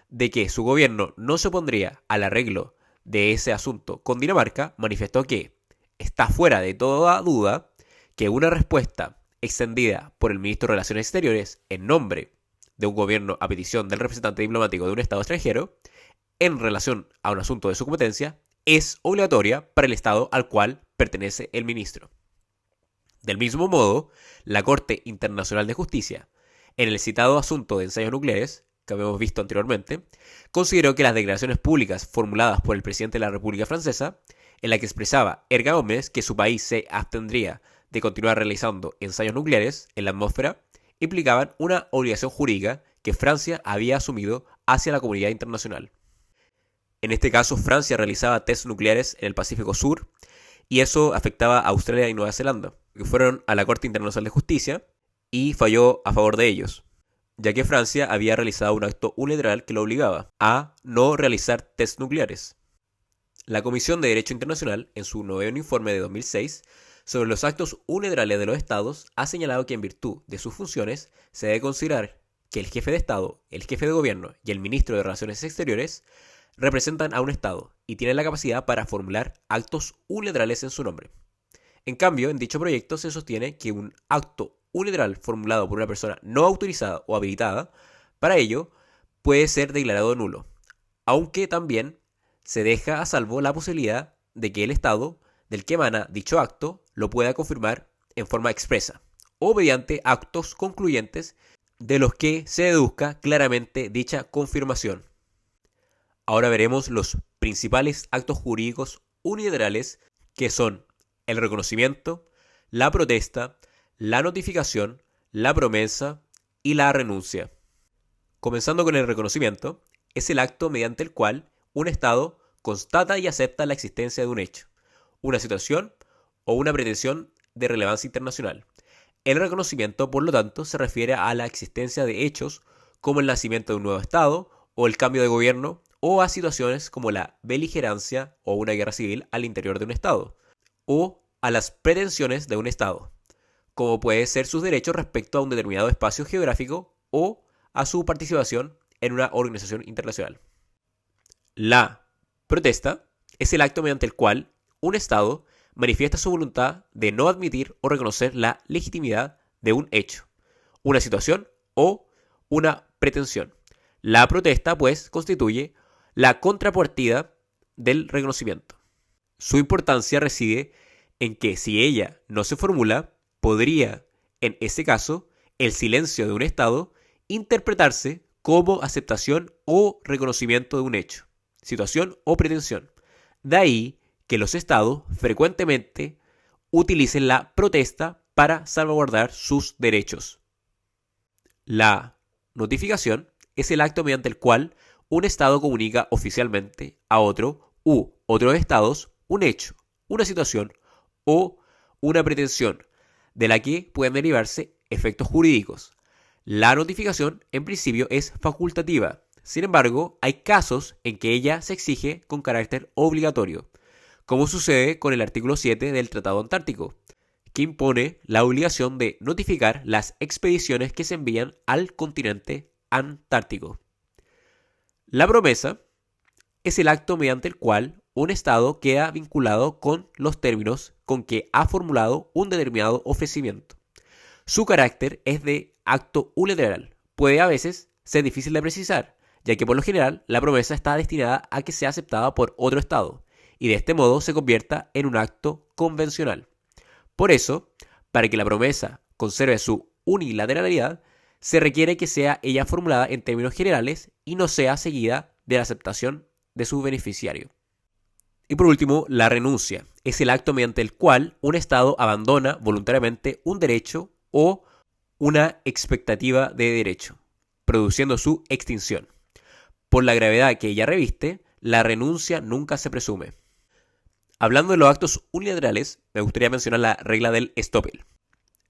de que su gobierno no se opondría al arreglo de ese asunto con Dinamarca, manifestó que está fuera de toda duda que una respuesta extendida por el ministro de Relaciones Exteriores en nombre de un gobierno a petición del representante diplomático de un Estado extranjero en relación a un asunto de su competencia es obligatoria para el Estado al cual pertenece el ministro. Del mismo modo, la Corte Internacional de Justicia, en el citado asunto de ensayos nucleares, que habíamos visto anteriormente, consideró que las declaraciones públicas formuladas por el presidente de la República Francesa, en la que expresaba Erga Gómez que su país se abstendría de continuar realizando ensayos nucleares en la atmósfera, implicaban una obligación jurídica que Francia había asumido hacia la comunidad internacional. En este caso, Francia realizaba tests nucleares en el Pacífico Sur y eso afectaba a Australia y Nueva Zelanda, que fueron a la Corte Internacional de Justicia y falló a favor de ellos, ya que Francia había realizado un acto unilateral que lo obligaba a no realizar tests nucleares. La Comisión de Derecho Internacional, en su noveno informe de 2006, sobre los actos unilaterales de los estados, ha señalado que en virtud de sus funciones se debe considerar que el jefe de Estado, el jefe de gobierno y el ministro de Relaciones Exteriores representan a un Estado y tienen la capacidad para formular actos unilaterales en su nombre. En cambio, en dicho proyecto se sostiene que un acto unilateral formulado por una persona no autorizada o habilitada para ello puede ser declarado nulo, aunque también se deja a salvo la posibilidad de que el Estado del que emana dicho acto lo pueda confirmar en forma expresa o mediante actos concluyentes de los que se deduzca claramente dicha confirmación. Ahora veremos los principales actos jurídicos unilaterales que son el reconocimiento, la protesta, la notificación, la promesa y la renuncia. Comenzando con el reconocimiento, es el acto mediante el cual un Estado constata y acepta la existencia de un hecho, una situación o una pretensión de relevancia internacional. El reconocimiento, por lo tanto, se refiere a la existencia de hechos como el nacimiento de un nuevo Estado o el cambio de gobierno o a situaciones como la beligerancia o una guerra civil al interior de un Estado, o a las pretensiones de un Estado, como puede ser sus derechos respecto a un determinado espacio geográfico o a su participación en una organización internacional. La protesta es el acto mediante el cual un Estado manifiesta su voluntad de no admitir o reconocer la legitimidad de un hecho, una situación o una pretensión. La protesta, pues, constituye la contrapartida del reconocimiento. Su importancia reside en que si ella no se formula, podría, en ese caso, el silencio de un Estado interpretarse como aceptación o reconocimiento de un hecho, situación o pretensión. De ahí que los Estados frecuentemente utilicen la protesta para salvaguardar sus derechos. La notificación es el acto mediante el cual un Estado comunica oficialmente a otro u otros Estados un hecho, una situación o una pretensión de la que pueden derivarse efectos jurídicos. La notificación en principio es facultativa, sin embargo hay casos en que ella se exige con carácter obligatorio, como sucede con el artículo 7 del Tratado Antártico, que impone la obligación de notificar las expediciones que se envían al continente antártico. La promesa es el acto mediante el cual un Estado queda vinculado con los términos con que ha formulado un determinado ofrecimiento. Su carácter es de acto unilateral. Puede a veces ser difícil de precisar, ya que por lo general la promesa está destinada a que sea aceptada por otro Estado, y de este modo se convierta en un acto convencional. Por eso, para que la promesa conserve su unilateralidad, se requiere que sea ella formulada en términos generales y no sea seguida de la aceptación de su beneficiario. Y por último, la renuncia es el acto mediante el cual un Estado abandona voluntariamente un derecho o una expectativa de derecho, produciendo su extinción. Por la gravedad que ella reviste, la renuncia nunca se presume. Hablando de los actos unilaterales, me gustaría mencionar la regla del estoppel.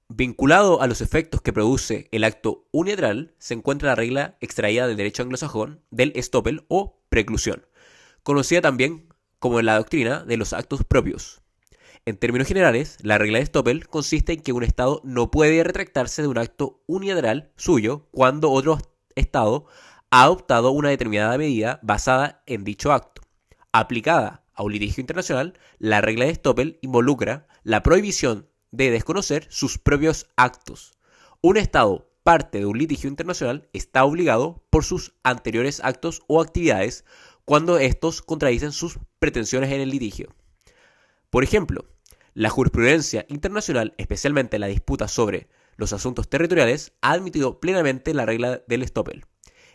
Vinculado a los efectos que produce el acto unilateral, se encuentra la regla extraída del derecho anglosajón del estoppel o preclusión, conocida también como la doctrina de los actos propios. En términos generales, la regla de Stoppel consiste en que un Estado no puede retractarse de un acto unilateral suyo cuando otro Estado ha adoptado una determinada medida basada en dicho acto. Aplicada a un litigio internacional, la regla de Stoppel involucra la prohibición de desconocer sus propios actos. Un Estado parte de un litigio internacional está obligado por sus anteriores actos o actividades cuando estos contradicen sus pretensiones en el litigio. Por ejemplo, la jurisprudencia internacional, especialmente la disputa sobre los asuntos territoriales, ha admitido plenamente la regla del Stoppel.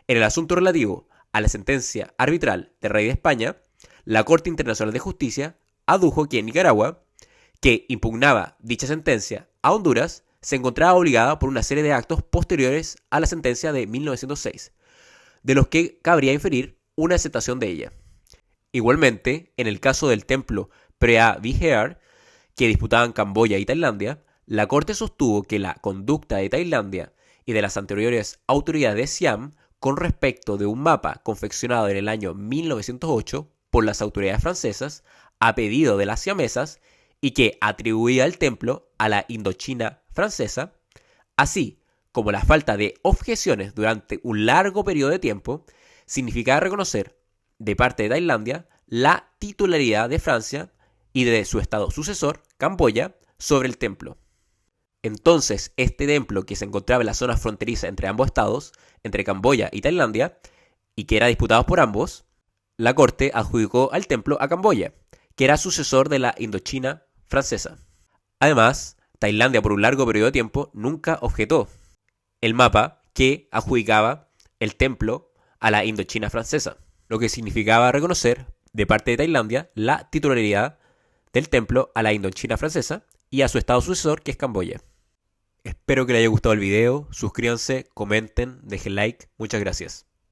En el asunto relativo a la sentencia arbitral del rey de España, la Corte Internacional de Justicia adujo que Nicaragua, que impugnaba dicha sentencia a Honduras, se encontraba obligada por una serie de actos posteriores a la sentencia de 1906, de los que cabría inferir una aceptación de ella. Igualmente, en el caso del templo Preah Vihear, que disputaban Camboya y Tailandia, la Corte sostuvo que la conducta de Tailandia y de las anteriores autoridades de Siam con respecto de un mapa confeccionado en el año 1908 por las autoridades francesas a pedido de las siamesas y que atribuía el templo a la Indochina francesa, así como la falta de objeciones durante un largo periodo de tiempo, significaba reconocer de parte de Tailandia la titularidad de Francia y de su estado sucesor, Camboya, sobre el templo. Entonces, este templo, que se encontraba en la zona fronteriza entre ambos estados, entre Camboya y Tailandia, y que era disputado por ambos, la corte adjudicó al templo a Camboya, que era sucesor de la Indochina francesa. Además, Tailandia por un largo periodo de tiempo nunca objetó el mapa que adjudicaba el templo a la Indochina francesa, lo que significaba reconocer de parte de Tailandia la titularidad del templo a la Indochina francesa y a su estado sucesor, que es Camboya. Espero que les haya gustado el video, suscríbanse, comenten, dejen like, muchas gracias.